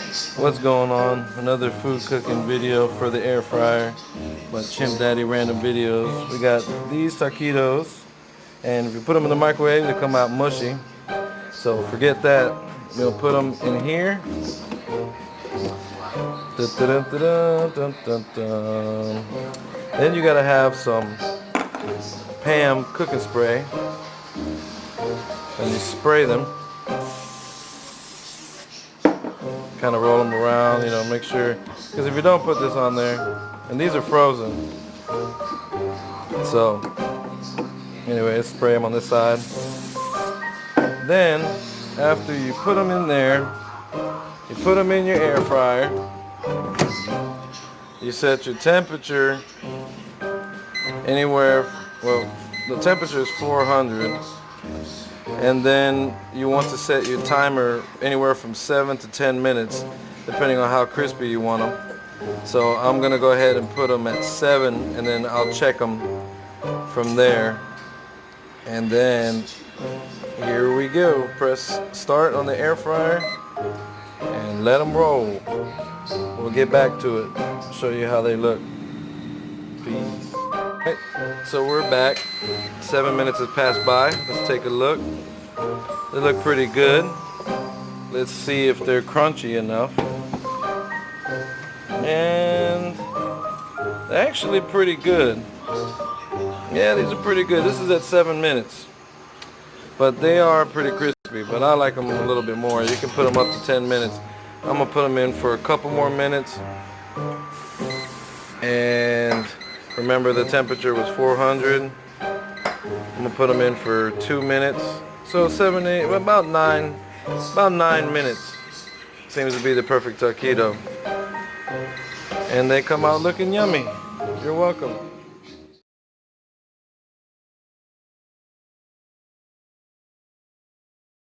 What's going on? Another food cooking video for the air fryer, but Chimp Daddy random videos. We got these taquitos, and if you put them in the microwave, they come out mushy. So forget that. We'll put them in here. Then you gotta have some Pam cooking spray, and you spray them. Kind of roll them around, make sure, because if you don't put this on there, and these are frozen, so anyway, spray them on this side. Then after you put them in there, you put them in your air fryer. You set your temperature anywhere, well, the temperature is 400. And then you want to set your timer anywhere from 7 to 10 minutes, depending on how crispy you want them. So I'm going to go ahead and put them at 7, and then I'll check them from there. And then here we go. Press start on the air fryer and let them roll. We'll get back to it, show you how they look. Peace. Okay, so we're back. 7 minutes has passed by. Let's take a look. They look pretty good. Let's see if they're crunchy enough. And they're actually pretty good. Yeah, these are pretty good. This is at 7 minutes. But they are pretty crispy, but I like them a little bit more. You can put them up to 10 minutes. I'm going to put them in for a couple more minutes. And remember, the temperature was 400. I'm going to put them in for 2 minutes. So 7, 8, about 9 minutes seems to be the perfect taquito. And they come out looking yummy. You're welcome.